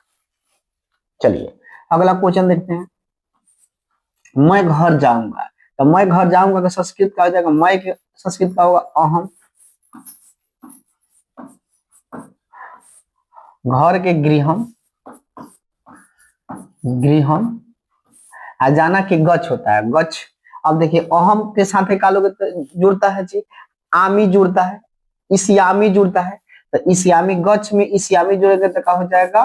चलिए अगला क्वेश्चन देखते हैं। मैं घर जाऊंगा, तो मैं घर जाऊंगा का संस्कृत का हो जाएगा, मैं के संस्कृत का होगा अहम। घर के गृहम, गृहम। आ जाना के गच होता है, गच। अब देखिए अहम के साथ का लोग जुड़ता है जी, आमी जुड़ता है, इसियामी जुड़ता है, तो इसियामी, गच में इसियामी जोड़ेंगे तो क्या हो जाएगा,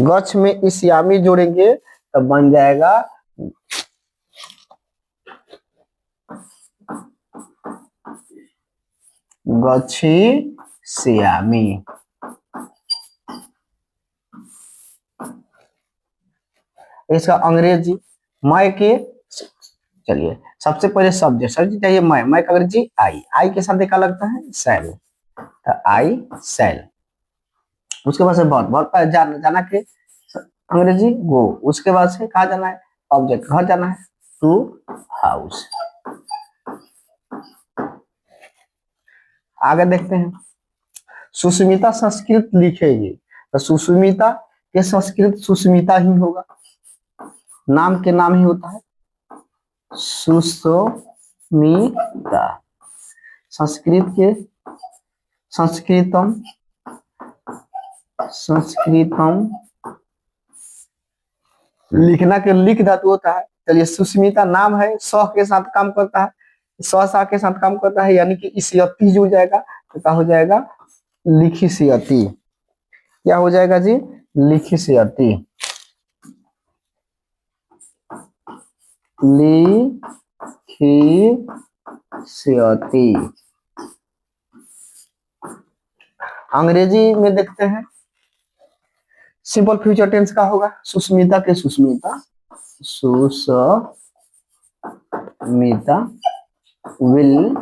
गच में इसियामी जोड़ेंगे तो बन जाएगा गच्छी सियामी। इसका अंग्रेजी मैं के, चलिए सबसे पहले सब्जेक्ट, सब्जेक्ट चाहिए मैं का अंग्रेजी आई, आई के साथ क्या लगता है, सेल, तो आई सेल। उसके बाद से बहुत जाना के अंग्रेजी गो। उसके बाद से कहा जाना है, ऑब्जेक्ट, घर जाना है, टू हाउस। आगे देखते हैं, सुष्मिता संस्कृत लिखेगी तो सुष्मिता के संस्कृत सुष्मिता ही होगा, नाम के नाम ही होता है सुष्मिता। संस्कृत के संस्कृतम, संस्कृतम लिखना के लिख धातु होता है। चलिए सुष्मिता नाम है, स के साथ काम करता है, सा के साथ काम करता है, यानी कि इसियती जुड़ जाएगा तो क्या हो जाएगा, लिखी सियती। क्या हो जाएगा जी, लिखी सियती, लिखी सियती। अंग्रेजी में देखते हैं, सिंपल फ्यूचर टेंस का होगा, सुष्मिता के सुष्मिता, सुष्मिता विल,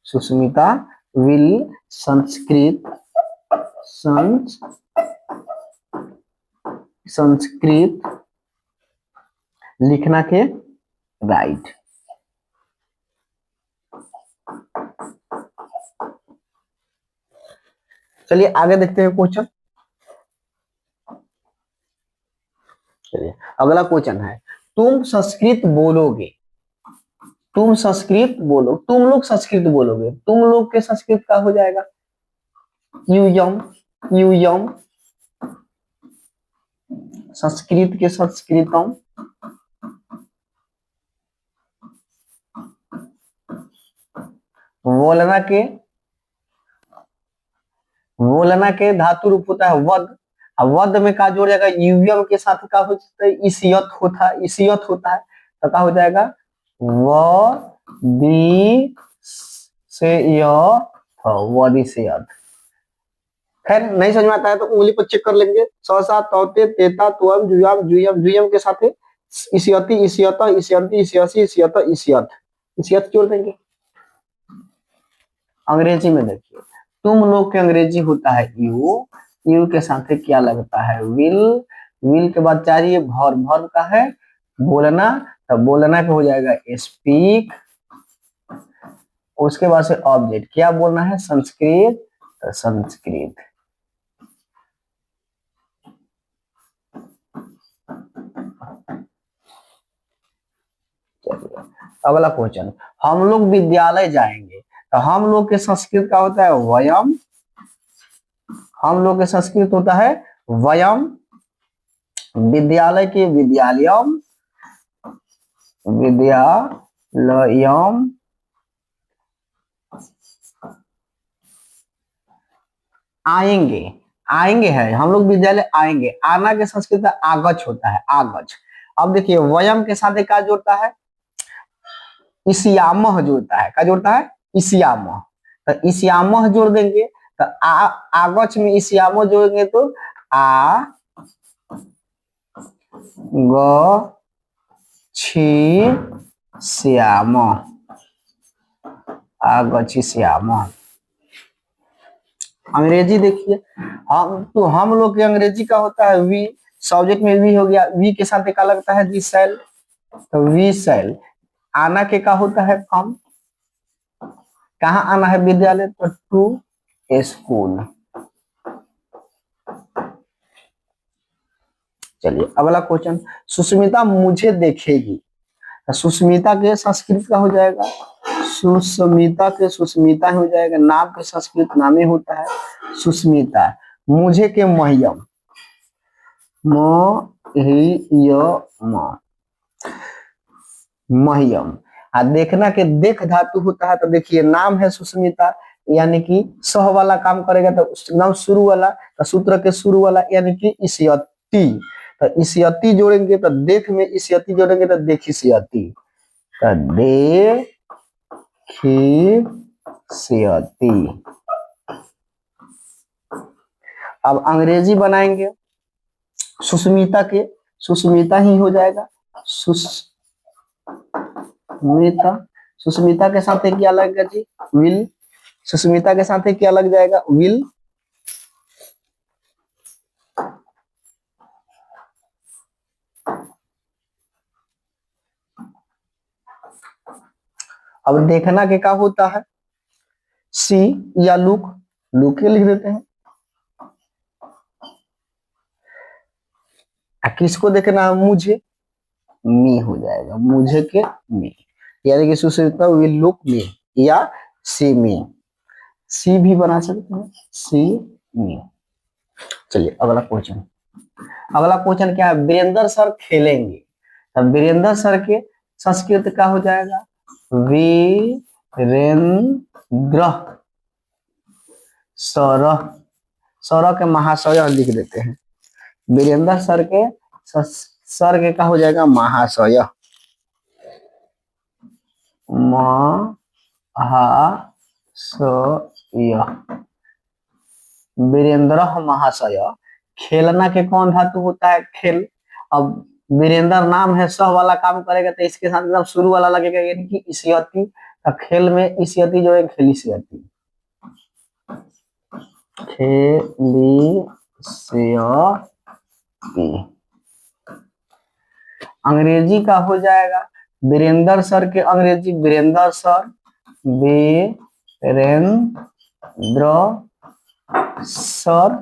सुष्मिता विल संस्कृत, संस्कृत लिखना के राइट। चलिए आगे देखते हैं क्वेश्चन। चलिए अगला क्वेश्चन है, तुम संस्कृत बोलोगे, तुम संस्कृत बोलो, तुम लोग संस्कृत बोलोगे, तुम लोग के संस्कृत का हो जाएगा यूयम, यूयम। संस्कृत के संस्कृतम, बोलना के, बोलना के धातु रूप होता है वद, वद में का जोड़ जाएगा, यूयम के साथ का हो जाता है इसियत होता है, इसियत होता है तो क्या हो जाएगा व दी से वदिशयत। खैर नहीं समझ में आता है तो उंगली पर चेक कर लेंगे, सा तौते तेता तुअम जुयाम जुयम, जुयम के साथ इसियती इसियता इसियंती इसियसी इसियता इसियत, इसियत जोड़ देंगे। अंग्रेजी में देखिए, तुम लोग के अंग्रेजी होता है यू, यू के साथ क्या लगता है विल, विल के बाद चाहिए भर, भर का है बोलना, तो बोलना का हो जाएगा स्पीक, उसके बाद से ऑब्जेक्ट क्या बोलना है संस्कृत, तो संस्कृत। अगला क्वेश्चन, हम लोग विद्यालय जाएंगे तो हम लोग के संस्कृत का होता है वयम, हम लोग के संस्कृत होता है वयम, विद्यालय के विद्यालयम, विद्यालयम, आएंगे, आएंगे है, हम लोग विद्यालय आएंगे, आना के संस्कृत आगच होता है आगच। अब देखिए वयम के साथ क्या जोड़ता है इसियामह जोड़ता है, क्या जोड़ता है इसियामह, तो इसियामह जोड़ देंगे तो आगच में इसियामह जोड़ेंगे तो आ ग छी श्याम, आगछि श्याम। अंग्रेजी देखिए, हम लोग के अंग्रेजी का होता है वी, सब्जेक्ट में वी हो गया, वी के साथ क्या लगता है वी सेल, तो वी सेल। आना के का होता है कम, कहाँ आना है विद्यालय, तो टू स्कूल। चलिए अगला क्वेश्चन, सुष्मिता मुझे देखेगी, सुष्मिता के संस्कृत का हो जाएगा सुष्मिता के सुष्मिता हो जाएगा, नाम के संस्कृत नामे होता है सुष्मिता। मुझे के महियम, महियम। देखना के देख धातु होता है, तो देखिए नाम है सुष्मिता, यानी कि सह वाला काम करेगा तो नाम शुरू वाला, तो सूत्र के शुरू वाला यानी कि इसियती, तो इसियती जोड़ेंगे तो देख में इसियती जोड़ेंगे तो देखी सियती, तो देखी सियती। अब अंग्रेजी बनाएंगे, सुष्मिता के सुष्मिता ही हो जाएगा सुष्मिता, सुष्मिता के साथ क्या लगेगा जी विल, सुष्मिता के साथ क्या लग जाएगा विल, अब देखना के क्या होता है, सी या लुक, लुक के लिख देते हैं। किसको देखना है, मुझे, मी हो जाएगा, मुझे के मी, यानी कि सुश्रिता विल लुक मी या सी मी, सी भी बना सकते हैं, सी मी। चलिए अगला क्वेश्चन, अगला क्वेश्चन क्या है, वीरेंद्र सर खेलेंगे, तब वीरेंद्र सर के संस्कृत क्या हो जाएगा, वीरेंद्र सर, सर के महाशय लिख देते हैं, वीरेंद्र सर के सर के क्या हो जाएगा, महाशय, महाशय, वीरेंद्र महाशय। खेलना के कौन धातु होता है, खेल। अब वीरेंद्र नाम है, सह वाला काम करेगा तो इसके साथ एकदम शुरू वाला लगेगा, यानी कि इसियती, खेल में इसियती जो है, खेलिसियती, खेलिसियती। अंग्रेजी का हो जाएगा, वीरेंद्र सर के अंग्रेजी Virendra sir, Virendra sir,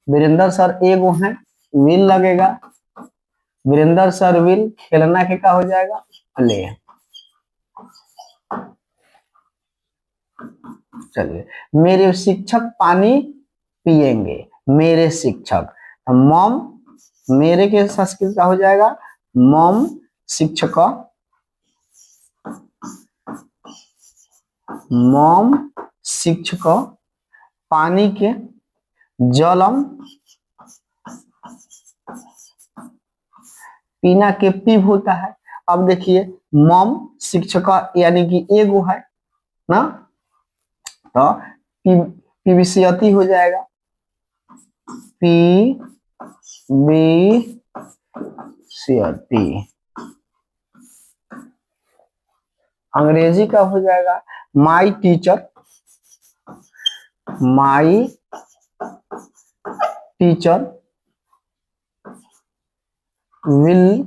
Virendra sir एगो है, विल लगेगा, वीरेंद्र सर विल, खेलना के क्या हो जाएगा, प्ले। चलिए, मेरे शिक्षक पानी पिएंगे, मेरे शिक्षक, मॉम, मेरे के संस्कृत का हो जाएगा, मॉम शिक्षक, मॉम शिक्षक, पानी के जलम, पीना के पीव होता है। अब देखिए मॉम शिक्षक यानी कि एगो है ना, तो पीविसियती हो जाएगा, पीविसियती। अंग्रेजी का हो जाएगा, my teacher, my teacher will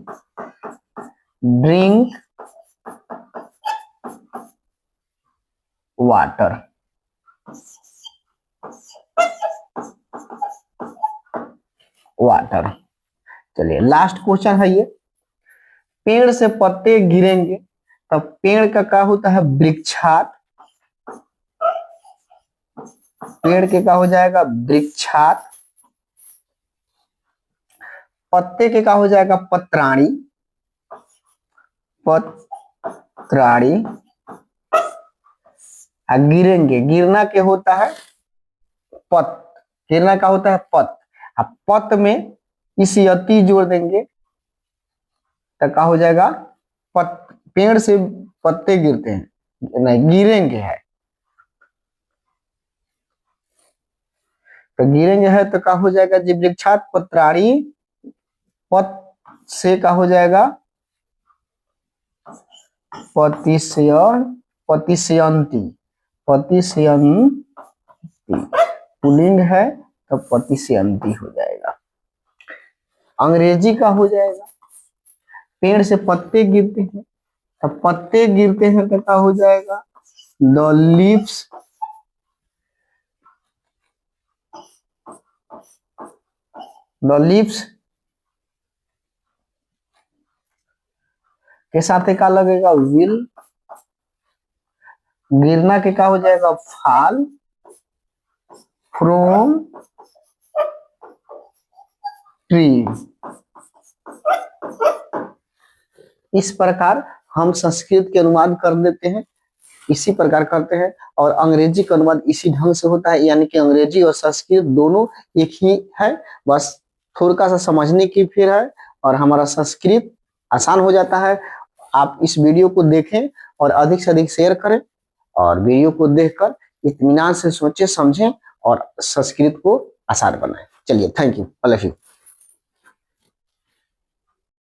drink water. Water. चलिए लास्ट क्वेश्चन है ये, पेड़ से पत्ते गिरेंगे, तब पेड़ का क्या होता है, वृक्षात, पेड़ के क्या हो जाएगा, वृक्षात, पत्ते के क्या हो जाएगा, पत्राणी, पत्राणी, गिरेंगे, गिरना के होता है पत, गिरना का होता है पत, अब पत में इस यति जोड़ देंगे तो क्या हो जाएगा, पत, पेड़ से पत्ते गिरते हैं, नहीं गिरेंगे है, तो गिरेंगे है तो क्या हो जाएगा जी, वृक्षात पत्राणी, पत से क्या हो जाएगा, पतिशयंती, पतिशयंती, पुल्लिंग है तो पतिशयंती हो जाएगा। अंग्रेजी का हो जाएगा, पेड़ से पत्ते गिरते हैं, तो पत्ते गिरते हैं तो क्या हो जाएगा, द लीव्स, द लीव्स के साथ क्या लगेगा, विल, गिरना के क्या हो जाएगा, फाल फ्रॉम ट्री। इस प्रकार हम संस्कृत के अनुवाद कर देते हैं, इसी प्रकार करते हैं, और अंग्रेजी का अनुवाद इसी ढंग से होता है, यानी कि अंग्रेजी और संस्कृत दोनों एक ही है, बस थोड़ा सा समझने की फिर है, और हमारा संस्कृत आसान हो जाता है। आप इस वीडियो को देखें और अधिक से अधिक शेयर करें, और वीडियो को देखकर इत्मीनान से सोचें समझें और संस्कृत को आसान बनाएं। चलिए, thank you, I love you.